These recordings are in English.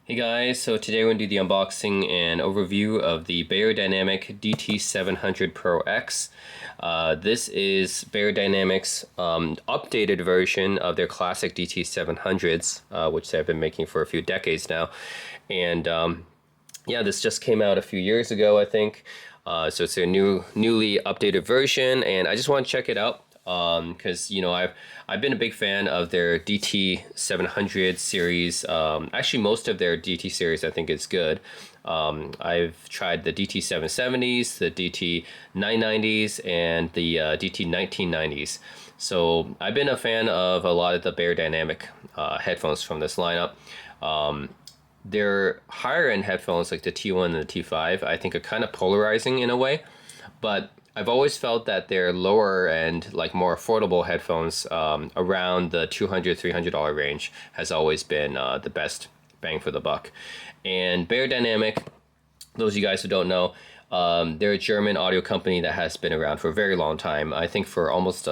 Hey guys, so today we're going to do the unboxing and overview of the Beyerdynamic DT700 Pro X. This is Beyerdynamic's updated version of their classic DT700s, which they've been making for a few decades now. And yeah, this just came out a few years ago, I think. So it's a newly updated version, and I just want to check it out. Because I've been a big fan of their DT700 series. Actually, most of their DT series I think is good. I've tried the DT770s, the DT990s, and the DT1990s. So I've been a fan of a lot of the Beyerdynamic headphones from this lineup. Their higher end headphones like the T1 and the T5 I think are kind of polarizing in a way, but I've always felt that their lower end, like more affordable headphones around the $200–300 range has always been the best bang for the buck. And Beyerdynamic, those of you guys who don't know, they're a German audio company that has been around for a very long time. I think for almost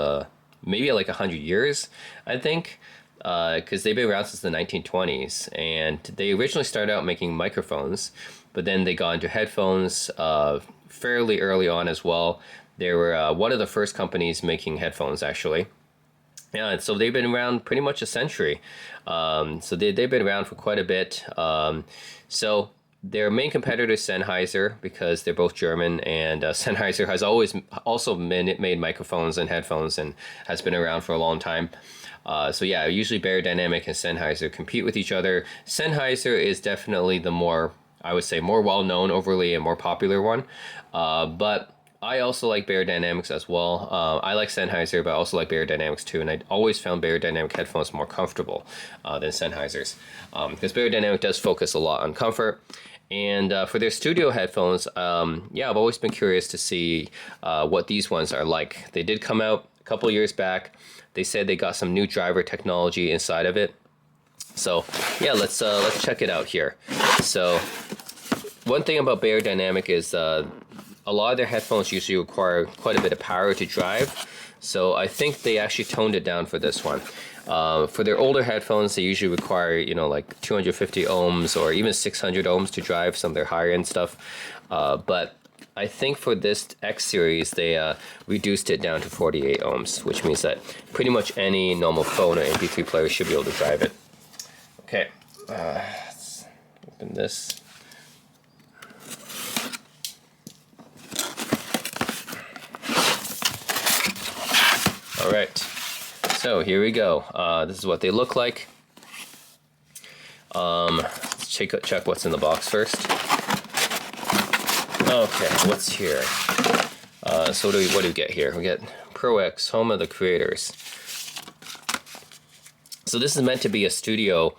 maybe like 100 years, I think. Because they've been around since the 1920s, and they originally started out making microphones, but then they got into headphones fairly early on as well. They were one of the first companies making headphones, actually. Yeah, and so they've been around pretty much a century. So they've been around for quite a bit. So their main competitor is Sennheiser, because they're both German, and Sennheiser has always also made microphones and headphones and has been around for a long time. So yeah, usually Beyerdynamic and Sennheiser compete with each other. Sennheiser is definitely the more, I would say, more well-known, overly, and more popular one. But I also like Beyerdynamics as well. I like Sennheiser, but I also like Beyerdynamics too. And I always found Beyerdynamic headphones more comfortable than Sennheiser's, because Beyerdynamic does focus a lot on comfort. And for their studio headphones, yeah, I've always been curious to see what these ones are like. They did come out a couple years back. They said they got some new driver technology inside of it. So yeah, let's check it out here. So one thing about Beyerdynamic is a lot of their headphones usually require quite a bit of power to drive. So I think they actually toned it down for this one. For their older headphones, they usually require, like 250 ohms or even 600 ohms to drive some of their higher end stuff. But I think for this X series, they reduced it down to 48 ohms, which means that pretty much any normal phone or MP3 player should be able to drive it. Okay, let's open this. All right, so here we go. This is what they look like. Let's check what's in the box first. Okay, what's here? So what do we get here? We get Pro X, home of the creators. So this is meant to be a studio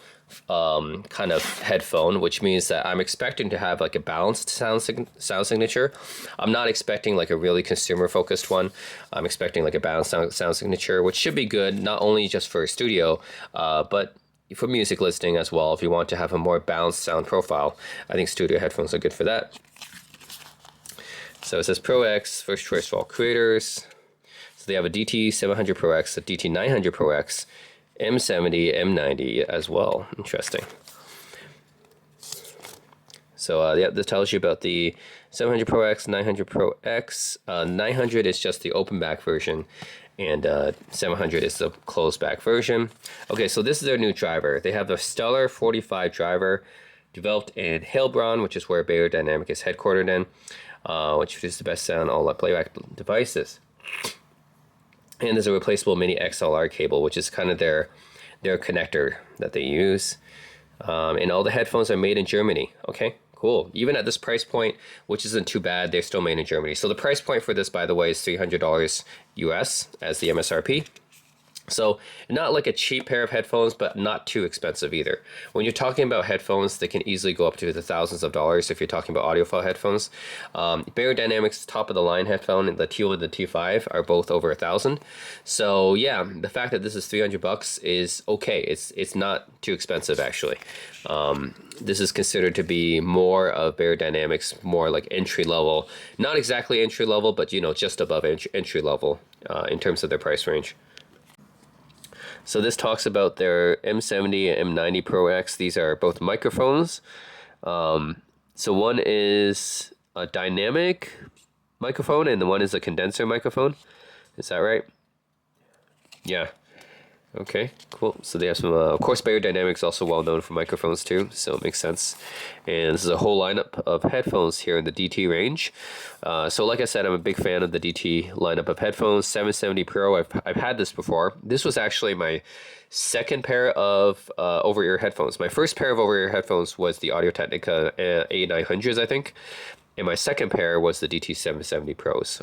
kind of headphone, which means that I'm expecting to have like a balanced sound signature. I'm not expecting like a really consumer focused one. I'm expecting like a balanced sound signature, which should be good, not only just for a studio, but for music listening as well. If you want to have a more balanced sound profile, I think studio headphones are good for that. So it says Pro X, first choice for all creators. So they have a DT700 Pro X, a DT900 Pro X, M70, M90 as well. Interesting. So yeah, this tells you about the 700 Pro X, 900 Pro X. 900 is just the open back version, and 700 is the closed back version. Okay, so this is their new driver. They have the Stellar 45 driver, developed in Heilbronn, which is where Beyerdynamic is headquartered in, which is the best sound all playback devices. And there's a replaceable mini XLR cable, which is kind of their connector that they use. And all the headphones are made in Germany. Okay, cool. Even at this price point, which isn't too bad, they're still made in Germany. So the price point for this, by the way, is $300 US as the MSRP. So not like a cheap pair of headphones, but not too expensive either. When you're talking about headphones, they can easily go up to the thousands of dollars if you're talking about audiophile headphones. Beyerdynamic's top of the line headphone and the T1 and the T5 are both over $1,000. So yeah, the fact that this is $300 is okay. It's not too expensive actually. This is considered to be more of Beyerdynamics, more like entry level. Not exactly entry level, but just above entry level in terms of their price range. So this talks about their M70 and M90 Pro X. These are both microphones. So one is a dynamic microphone and the one is a condenser microphone. Is that right? Yeah. Okay, cool. So they have some, of course, Beyerdynamic is also well known for microphones too, so it makes sense. And this is a whole lineup of headphones here in the DT range. So like I said, I'm a big fan of the DT lineup of headphones. 770 Pro, I've had this before. This was actually my second pair of over-ear headphones. My first pair of over-ear headphones was the Audio-Technica A900s, I think. And my second pair was the DT770 Pros.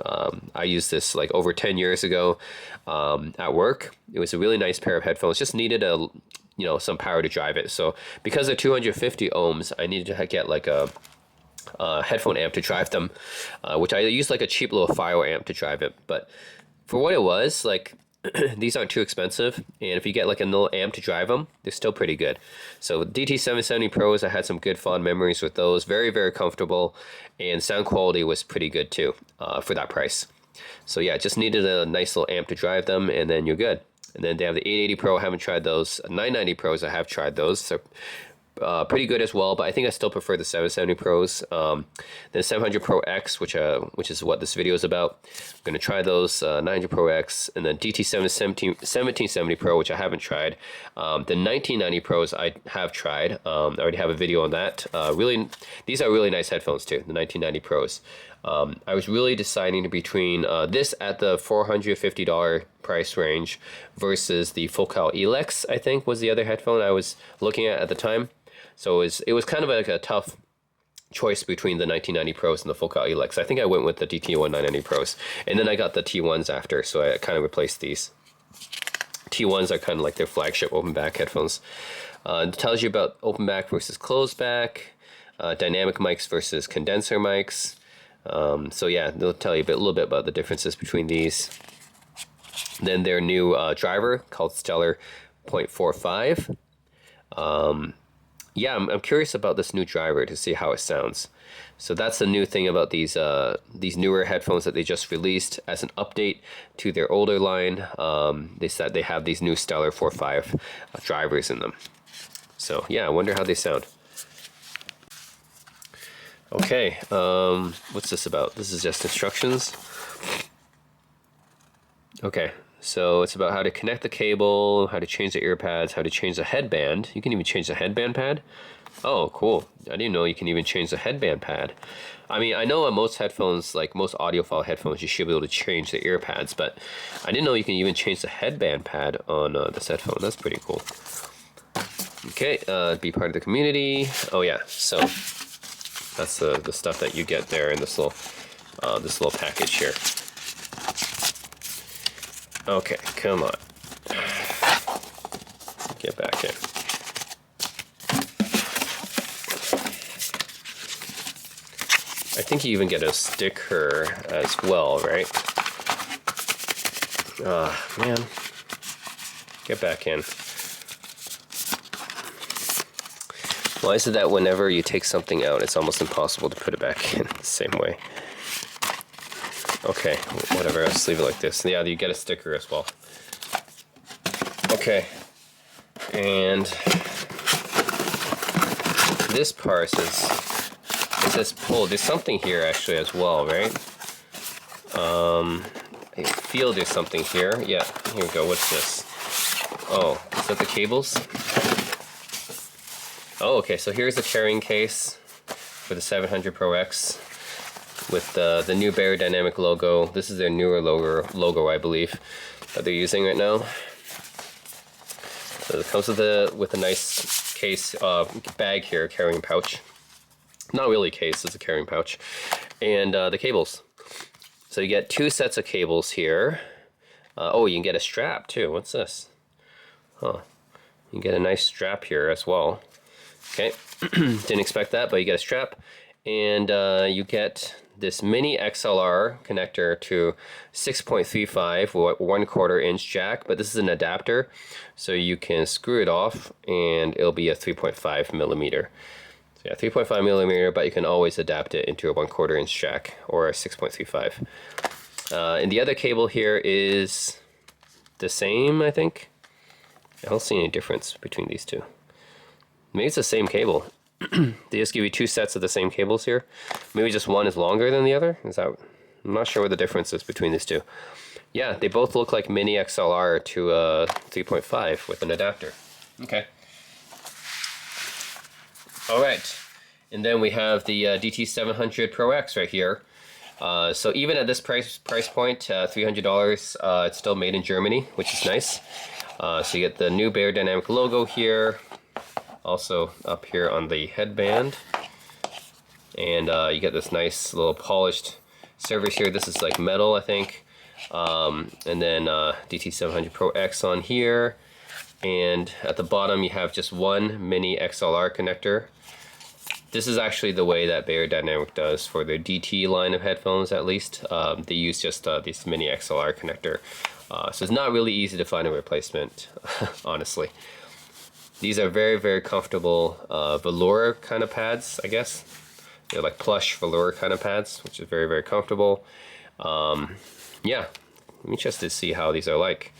I used this like over 10 years ago at work. It was a really nice pair of headphones. Just needed some power to drive it. So because they're 250 ohms, I needed to get like a headphone amp to drive them, which I used like a cheap little Fire amp to drive it. But for what it was, like these aren't too expensive, and if you get like a little amp to drive them, they're still pretty good. So DT770 Pros, I had some good fond memories with those. Very, very comfortable, and sound quality was pretty good too for that price. So yeah, just needed a nice little amp to drive them, and then you're good. And then they have the 880 Pro, I haven't tried those. 990 Pros, I have tried those. So pretty good as well, but I think I still prefer the 770 Pros. The 700 Pro X, which is what this video is about. I'm going to try those, 900 Pro X, and then DT1770 Pro, which I haven't tried. The 1990 Pros I have tried. I already have a video on that. These are really nice headphones too, the 1990 Pros. I was really deciding between this at the $450 price range versus the Focal Elex, I think was the other headphone I was looking at the time. So it was kind of like a tough choice between the 1990 Pros and the Focal Elex. I think I went with the DT1990 Pros, and then I got the T1s after, so I kind of replaced these. T1s are kind of like their flagship open back headphones. It tells you about open back versus closed back, dynamic mics versus condenser mics. So yeah, they'll tell you a little bit about the differences between these. Then their new driver called Stellar 0.45. Yeah, I'm curious about this new driver to see how it sounds. So that's the new thing about these newer headphones that they just released as an update to their older line. They said they have these new Stellar 4.5 drivers in them. So yeah, I wonder how they sound. Okay, what's this about? This is just instructions. Okay, so it's about how to connect the cable, how to change the ear pads, how to change the headband. You can even change the headband pad. Oh, cool. I didn't know you can even change the headband pad. I mean, I know on most headphones, like most audiophile headphones, you should be able to change the ear pads, but I didn't know you can even change the headband pad on this headphone. That's pretty cool. Okay, be part of the community. Oh yeah, so that's the stuff that you get there in this little package here. Okay, come on. Get back in. I think you even get a sticker as well, right? Man. Get back in. Why is it that whenever you take something out, it's almost impossible to put it back in the same way? Okay, whatever, let's leave it like this. Yeah, you get a sticker as well. Okay, and this part says pull. There's something here actually as well, right? I feel there's something here. Yeah, here we go. What's this? Oh, is that the cables? Oh, okay, so here's the carrying case for the 700 Pro X with the new Beyerdynamic logo. This is their newer logo, I believe, that they're using right now. So it comes with a nice case bag here, carrying pouch. Not really a case, it's a carrying pouch. And the cables. So you get two sets of cables here. Oh, you can get a strap too. What's this? Huh. You can get a nice strap here as well. Okay, didn't expect that, but you get a strap, and you get this mini XLR connector to 6.35 or 1/4 inch jack, but this is an adapter, so you can screw it off, and it'll be a 3.5 millimeter. So yeah, 3.5 millimeter, but you can always adapt it into a 1/4 inch jack or a 6.35. And the other cable here is the same, I think. I don't see any difference between these two. Maybe it's the same cable. They just give you two sets of the same cables here. Maybe just one is longer than the other. Is that? I'm not sure what the difference is between these two. Yeah, they both look like mini XLR to 3.5 with an adapter. Okay. All right, and then we have the DT700 Pro X right here. So even at this price point, $300, it's still made in Germany, which is nice. So you get the new Beyerdynamic logo here, also up here on the headband, and you get this nice little polished surface here. This is like metal, I think. And then DT700 Pro X on here, and at the bottom you have just one mini XLR connector. This is actually the way that Beyerdynamic does for their DT line of headphones, at least. They use just this mini XLR connector. So it's not really easy to find a replacement, honestly. These are very, very comfortable velour kind of pads, I guess. They're like plush velour kind of pads, which is very, very comfortable. Yeah, I'm interested to see how these are like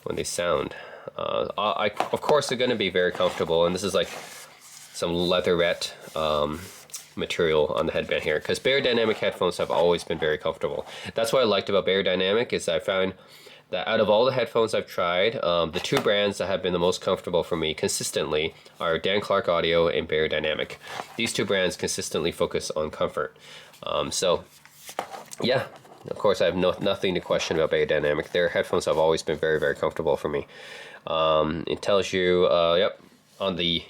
when they sound. Of course, they're going to be very comfortable, and this is like some leatherette material on the headband here, because Beyerdynamic headphones have always been very comfortable. That's what I liked about Beyerdynamic, is I found that out of all the headphones I've tried, the two brands that have been the most comfortable for me consistently are Dan Clark Audio and Beyerdynamic. These two brands consistently focus on comfort. So yeah, of course I have nothing to question about Beyerdynamic. Their headphones have always been very, very comfortable for me. It tells you, yep, on the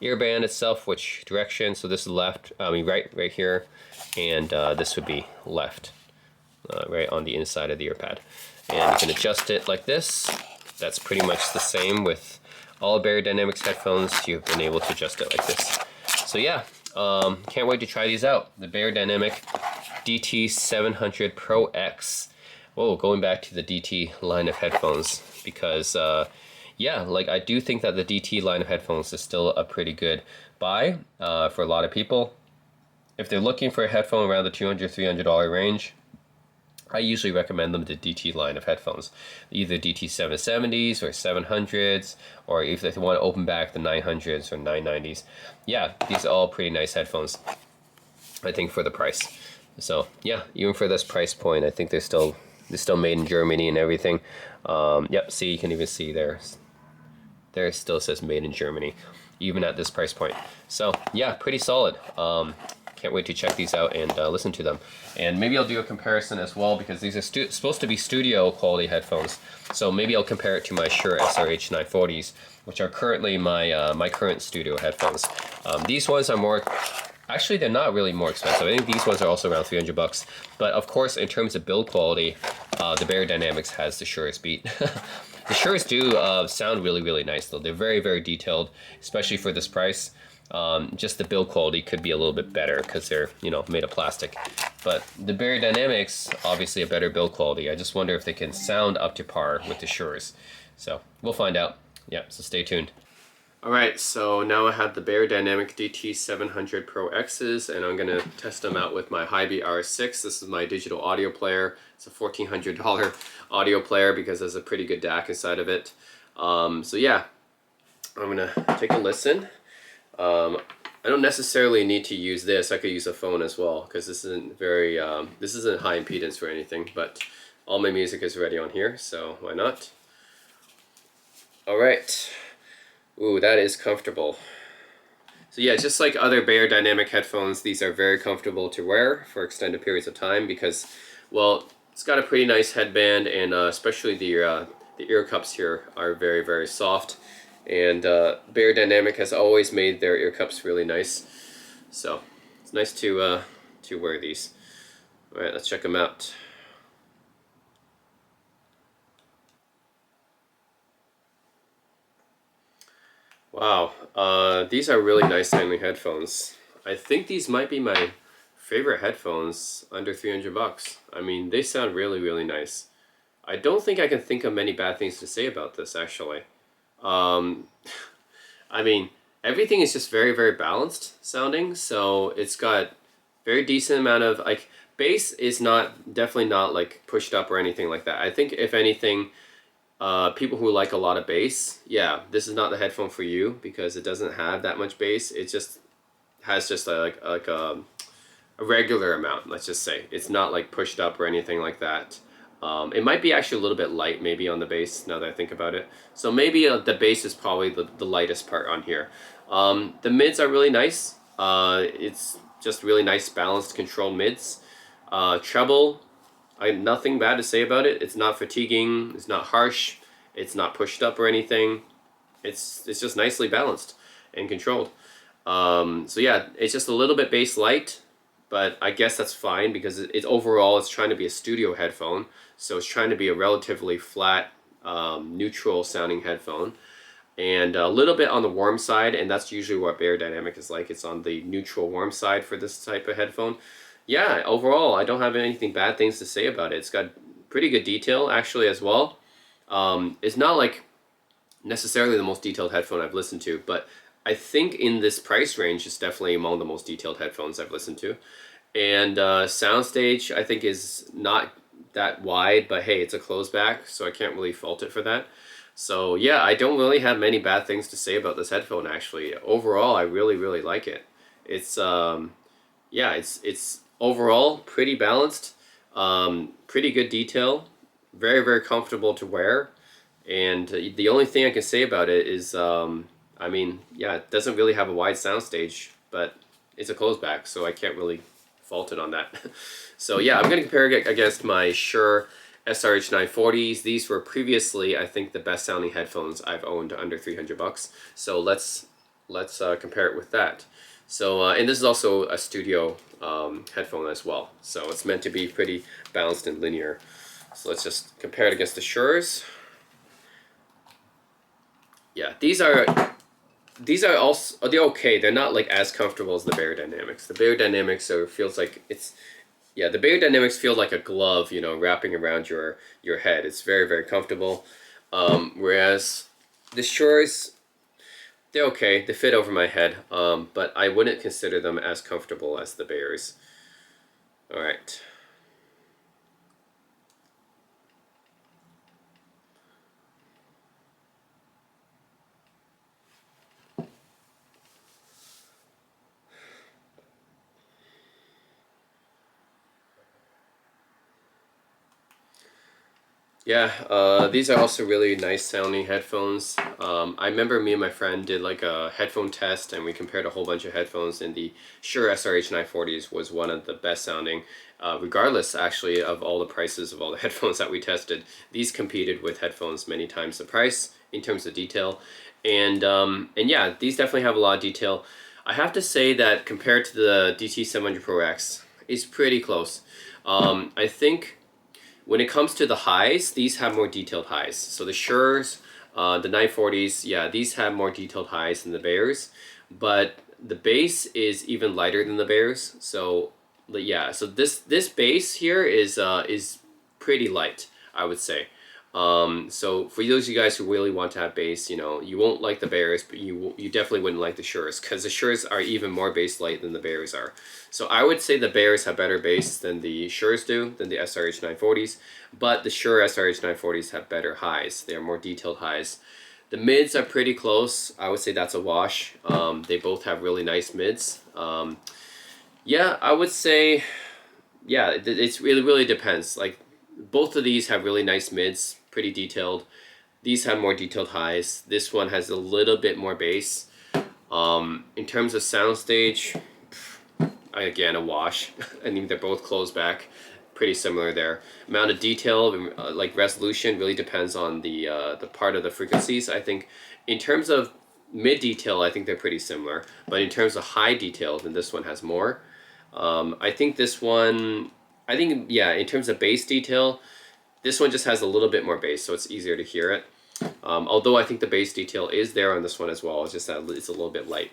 earband itself which direction. So this is left, right here, and this would be left, right on the inside of the earpad. And you can adjust it like this. That's pretty much the same with all Beyerdynamic's headphones. You've been able to adjust it like this. So yeah, can't wait to try these out. The Beyerdynamic DT700 Pro X. Whoa, going back to the DT line of headphones, because yeah, like I do think that the DT line of headphones is still a pretty good buy for a lot of people. If they're looking for a headphone around the $200, $300 range, I usually recommend them the DT line of headphones, either DT770s or 700s, or if they want to open back the 900s or 990s. Yeah, these are all pretty nice headphones, I think, for the price. So yeah, even for this price point, I think they're still made in Germany and everything. Yep, see, you can even see there still says made in Germany, even at this price point. So yeah, pretty solid. Can't wait to check these out and listen to them. And maybe I'll do a comparison as well, because these are supposed to be studio quality headphones. So maybe I'll compare it to my Shure SRH940s, which are currently my current studio headphones. These ones are more, actually they're not really more expensive. I think these ones are also around $300. But of course, in terms of build quality, the Beyerdynamics has the Shure's beat. The Shures do sound really, really nice though. They're very, very detailed, especially for this price. Just the build quality could be a little bit better because they're, you know, made of plastic. But the Beyerdynamics, obviously a better build quality. I just wonder if they can sound up to par with the Shures. So we'll find out. Yeah, so stay tuned. Alright, so now I have the Beyerdynamic DT700 Pro X's, and I'm going to test them out with my Hibi R6. This is my digital audio player. It's a $1,400 audio player because there's a pretty good DAC inside of it. So yeah, I'm going to take a listen. I don't necessarily need to use this. I could use a phone as well, because this isn't very, this isn't high impedance or anything, but all my music is ready on here, so why not? Alright. Ooh, that is comfortable. So yeah, just like other Beyerdynamic headphones, these are very comfortable to wear for extended periods of time because, well, it's got a pretty nice headband, and especially the ear cups here are very, very soft. And Beyerdynamic has always made their ear cups really nice. So it's nice to wear these. Alright, let's check them out. Wow, these are really nice sounding headphones. I think these might be my favorite headphones under $300. I mean, they sound really, really nice. I don't think I can think of many bad things to say about this, actually. I mean, everything is just very, very balanced sounding, so it's got very decent amount of, like, bass is definitely not like pushed up or anything like that. I think if anything, People who like a lot of bass, yeah, this is not the headphone for you because it doesn't have that much bass. It just has just like a regular amount, let's just say. It's not like pushed up or anything like that. It might be actually a little bit light maybe on the bass now that I think about it. So maybe the bass is probably the lightest part on here. The mids are really nice. It's just really nice balanced controlled mids. Treble, I have nothing bad to say about it. It's not fatiguing, it's not harsh, it's not pushed up or anything. It's just nicely balanced and controlled. So yeah, it's just a little bit bass light, but I guess that's fine because overall it's trying to be a studio headphone, so it's trying to be a relatively flat, neutral sounding headphone, and a little bit on the warm side, and that's usually what Beyerdynamic is like. It's on the neutral warm side for this type of headphone. Yeah, overall I don't have anything bad things to say about it. It's got pretty good detail actually as well. It's not like necessarily the most detailed headphone I've listened to, but I think in this price range, it's definitely among the most detailed headphones I've listened to. And soundstage, I think, is not that wide, but hey, it's a closed back, so I can't really fault it for that. So yeah, I don't really have many bad things to say about this headphone actually. Overall, I really, really like it. It's yeah, it's overall pretty balanced, pretty good detail, very, very comfortable to wear. And the only thing I can say about it is, I mean, yeah, it doesn't really have a wide soundstage, but it's a closed back, so I can't really fault it on that. So yeah, I'm going to compare it against my Shure SRH940s. These were previously, I think, the best sounding headphones I've owned under 300 bucks. So let's compare it with that. So and this is also a studio headphone as well. So it's meant to be pretty balanced and linear. So let's just compare it against the Shures. Yeah, these are also, they're okay. They're not like as comfortable as the Beyerdynamics. The Beyerdynamics feels like it's, yeah, the Beyerdynamics feel like a glove, you know, wrapping around your head. It's very, very comfortable. Whereas the Shures, they're okay. They fit over my head, but I wouldn't consider them as comfortable as the Beyers. All right. Yeah, these are also really nice sounding headphones. I remember me and my friend did like a headphone test and we compared a whole bunch of headphones, and the Shure SRH940s was one of the best sounding, regardless actually of all the prices of all the headphones that we tested. These competed with headphones many times the price in terms of detail. And yeah, these definitely have a lot of detail. I have to say that compared to the DT700 Pro X, it's pretty close. I think when it comes to the highs, these have more detailed highs. So the Shures, the 940s, yeah, these have more detailed highs than the Beyers, but the bass is even lighter than the Beyers. So yeah, so this bass here is pretty light, I would say. So for those of you guys who really want to have bass, you know, you won't like the Beyers, but you definitely wouldn't like the Shures, because the Shures are even more bass light than the Beyers are. So I would say the Beyers have better bass than the Shures do, than the SRH940s, but the Shure SRH940s have better highs. They are more detailed highs. The mids are pretty close. I would say that's a wash. They both have really nice mids. Yeah, I would say, yeah, it really depends. Like, both of these have really nice mids, pretty detailed. These have more detailed highs. This one has a little bit more bass. In terms of soundstage, again, a wash. I think they're both closed back, pretty similar there. Amount of detail, like resolution, really depends on the part of the frequencies. I think in terms of mid detail, I think they're pretty similar. But in terms of high detail, then this one has more. I think this one, yeah, in terms of bass detail, this one just has a little bit more bass, so it's easier to hear it. Although I think the bass detail is there on this one as well, it's just that it's a little bit light.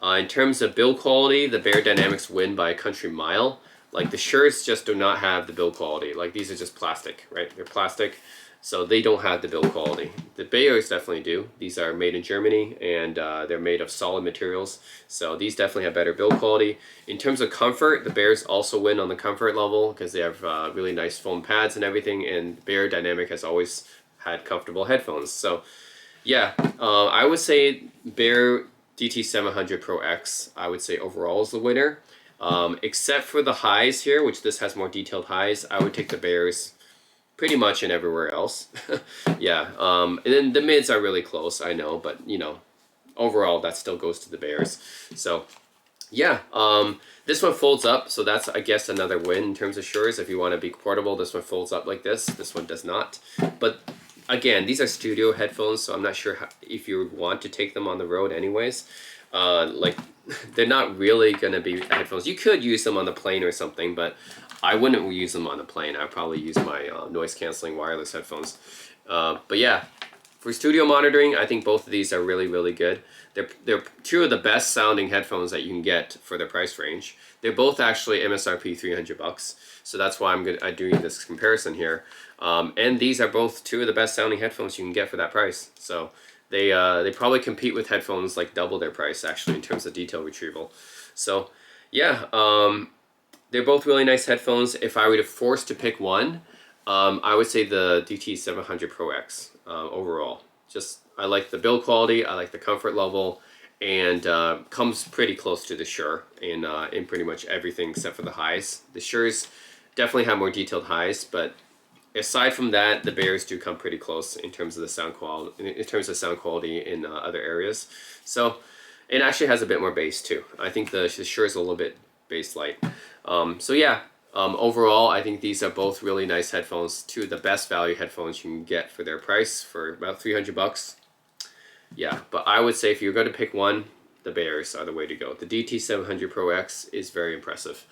In terms of build quality, the Beyerdynamics win by a country mile. Like, the Shures just do not have the build quality. Like, these are just plastic, right? They're plastic, so they don't have the build quality. The Beyers definitely do. These are made in Germany, and they're made of solid materials, so these definitely have better build quality. In terms of comfort, the Beyers also win on the comfort level because they have really nice foam pads and everything, and Beyerdynamic has always had comfortable headphones. So yeah, I would say Beyer DT700 Pro X, I would say overall is the winner. Except for the highs here, which this has more detailed highs, I would take the Beyers pretty much in everywhere else. Yeah, and then the mids are really close, I know, but you know, overall that still goes to the Beyers. So yeah, this one folds up, so that's, I guess, another win in terms of Shures. If you want to be portable, this one folds up like this one does not. But again, these are studio headphones, so I'm not sure if you would want to take them on the road anyways. Like, they're not really gonna be headphones. You could use them on the plane or something, but I wouldn't use them on the plane. I'd probably use my noise canceling wireless headphones. But yeah, for studio monitoring, I think both of these are really, really good. They're two of the best sounding headphones that you can get for the price range. They're both actually MSRP $300, so that's why I'm doing this comparison here. And these are both two of the best sounding headphones you can get for that price. So they probably compete with headphones like double their price actually in terms of detail retrieval. So yeah, they're both really nice headphones. If I were to force to pick one, I would say the DT700 Pro X overall. Just, I like the build quality, I like the comfort level, and comes pretty close to the Shure in pretty much everything except for the highs. The Shures definitely have more detailed highs, but aside from that, the Beyers do come pretty close in terms of the sound quality, in other areas. So it actually has a bit more bass too. I think the Shure is a little bit bass light. So yeah, overall, I think these are both really nice headphones, two of the best value headphones you can get for their price, for about $300. Yeah, but I would say if you're going to pick one, the Beyers are the way to go. The DT700 Pro X is very impressive.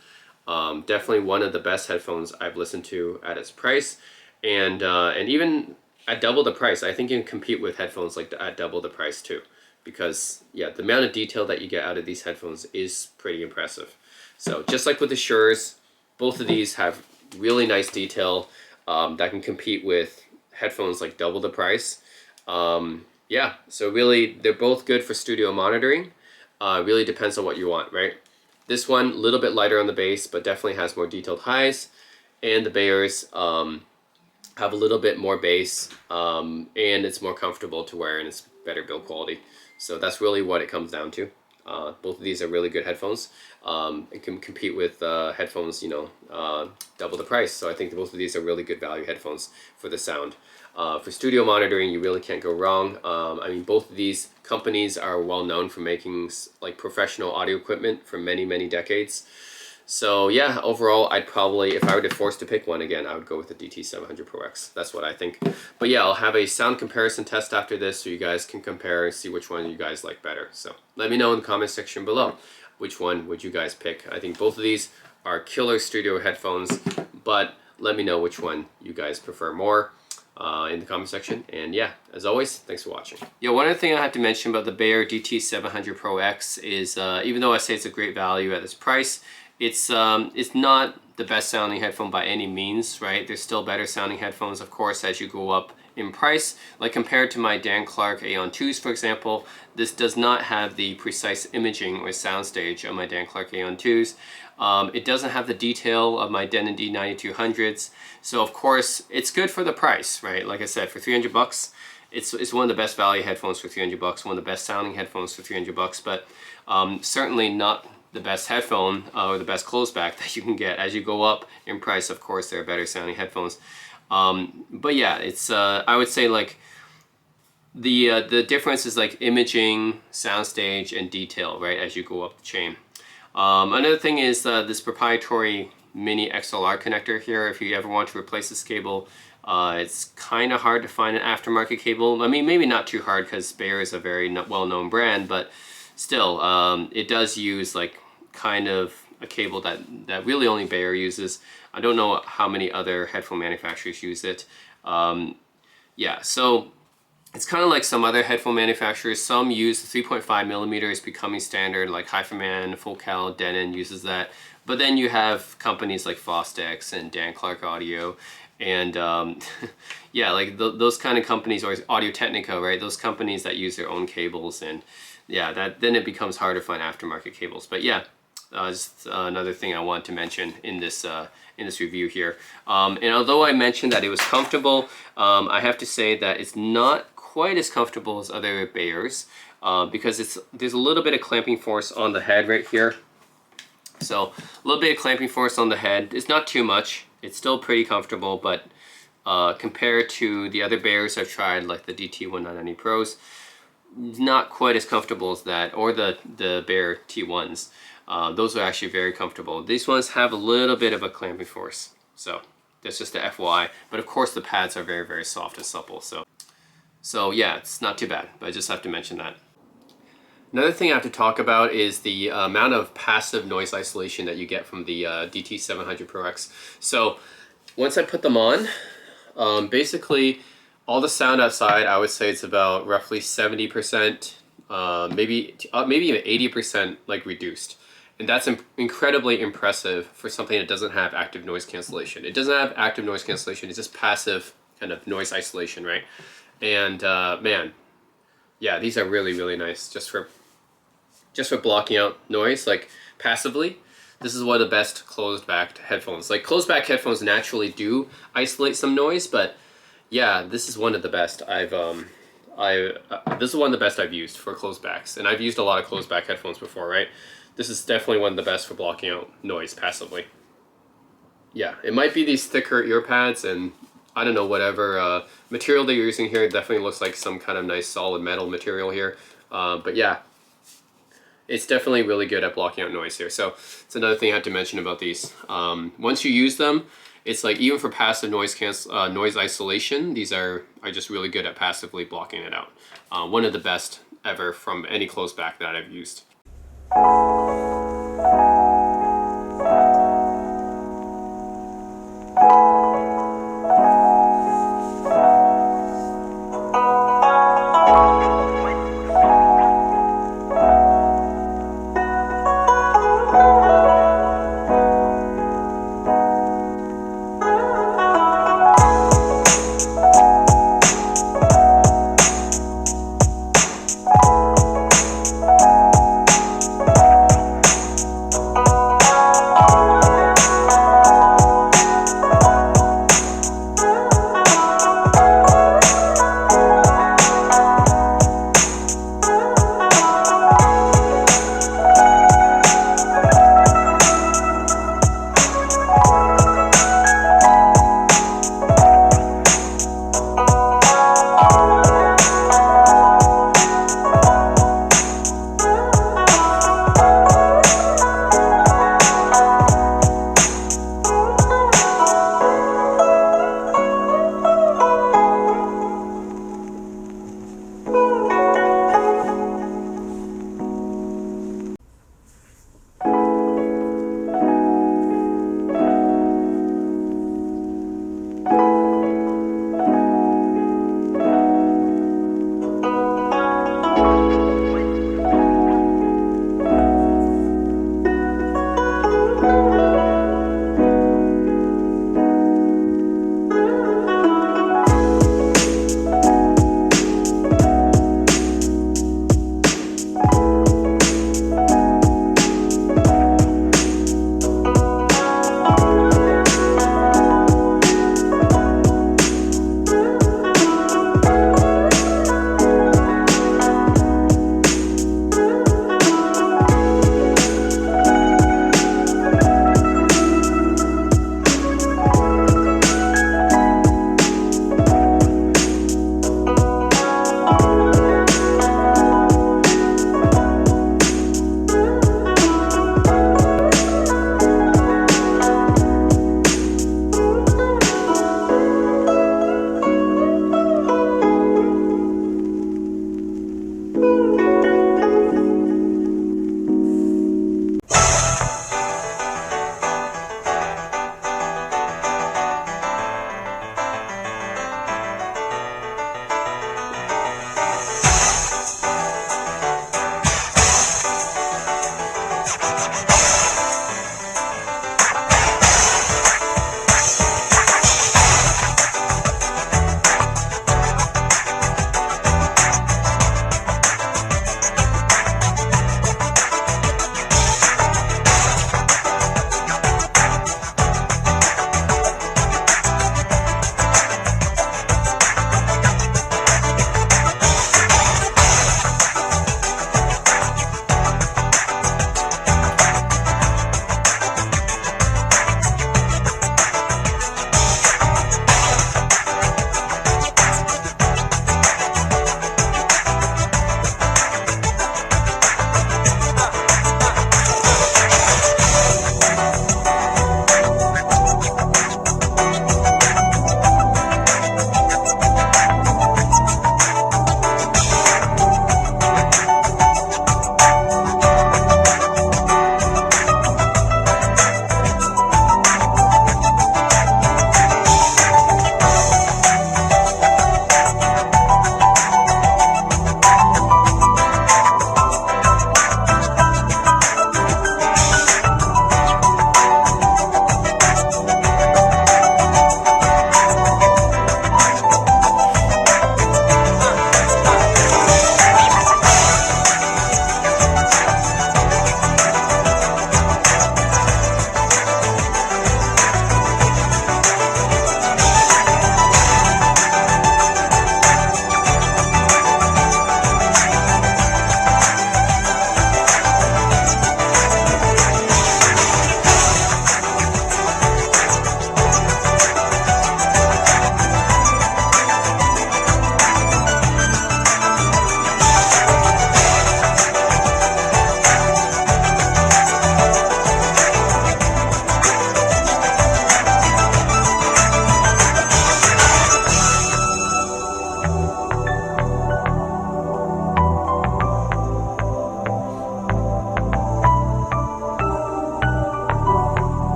Definitely one of the best headphones I've listened to at its price, and even at double the price, I think you can compete with headphones like at double the price too, because yeah, the amount of detail that you get out of these headphones is pretty impressive. So just like with the Shures, both of these have really nice detail that can compete with headphones like double the price. Yeah, so really they're both good for studio monitoring. Really depends on what you want, right? This one, a little bit lighter on the bass, but definitely has more detailed highs. And the Beyers have a little bit more bass, and it's more comfortable to wear, and it's better build quality. So that's really what it comes down to. Both of these are really good headphones. It can compete with headphones, you know, double the price. So I think both of these are really good value headphones for the sound. For studio monitoring, you really can't go wrong. I mean, both of these companies are well known for making like professional audio equipment for many, many decades. So yeah, overall, I'd probably, if I were to force to pick one again, I would go with the DT700 Pro X. That's what I think. But yeah, I'll have a sound comparison test after this so you guys can compare and see which one you guys like better. So let me know in the comment section below, which one would you guys pick? I think both of these are killer studio headphones, but let me know which one you guys prefer more in the comment section. And yeah, as always, thanks for watching. Yeah, one other thing I have to mention about the Beyer DT700 Pro X is even though I say it's a great value at this price, it's not the best sounding headphone by any means, right? There's still better sounding headphones, of course, as you go up in price. Like compared to my Dan Clark Aeon 2s, for example, this does not have the precise imaging or soundstage of my Dan Clark Aeon 2s. It doesn't have the detail of my Denon D9200s. So of course, it's good for the price, right? Like I said, for $300, it's one of the best value headphones for $300, one of the best sounding headphones for $300, but certainly not the best headphone or the best closeback that you can get. As you go up in price, of course, there are better sounding headphones. But yeah, it's I would say like the difference is like imaging, soundstage, and detail, right? As you go up the chain. Another thing is this proprietary mini XLR connector here. If you ever want to replace this cable, it's kind of hard to find an aftermarket cable. I mean, maybe not too hard because Beyer is a very well-known brand, but still, it does use like kind of a cable that really only Beyer uses. I don't know how many other headphone manufacturers use it. Yeah, so it's kind of like some other headphone manufacturers. Some use 3.5 millimeters becoming standard, like Hi-Fi-Man, Focal, Denon uses that. But then you have companies like Fostex and Dan Clark Audio, and yeah, like those kind of companies, or Audio-Technica, right? Those companies that use their own cables, and yeah, then it becomes hard to find aftermarket cables. But yeah, Just another thing I want to mention in this review here. And although I mentioned that it was comfortable, I have to say that it's not quite as comfortable as other Beyers because there's a little bit of clamping force on the head right here. So a little bit of clamping force on the head. It's not too much. It's still pretty comfortable, but compared to the other Beyers I've tried, like the DT940 Pros, not quite as comfortable as that, or the Beyer T1s. Those are actually very comfortable. These ones have a little bit of a clamping force, so that's just the FYI. But of course the pads are very, very soft and supple, so yeah, it's not too bad, but I just have to mention that. Another thing I have to talk about is the amount of passive noise isolation that you get from the DT700 Pro X. So once I put them on, basically all the sound outside, I would say it's about roughly 70%, maybe even 80% like reduced. And that's incredibly impressive for something that doesn't have active noise cancellation. It doesn't have active noise cancellation, it's just passive kind of noise isolation, right? And man, yeah, these are really, really nice just for blocking out noise, like passively. This is one of the best closed-back headphones. Like closed-back headphones naturally do isolate some noise, but yeah, this is one of the best this is one of the best I've used for closed backs, and I've used a lot of closed back headphones before, right? This is definitely one of the best for blocking out noise passively. Yeah, it might be these thicker ear pads, and I don't know, whatever material they're using here. It definitely looks like some kind of nice solid metal material here, but yeah, it's definitely really good at blocking out noise here. So it's another thing I have to mention about these. Once you use them, it's like even for passive noise isolation, these are just really good at passively blocking it out. One of the best ever from any closed back that I've used.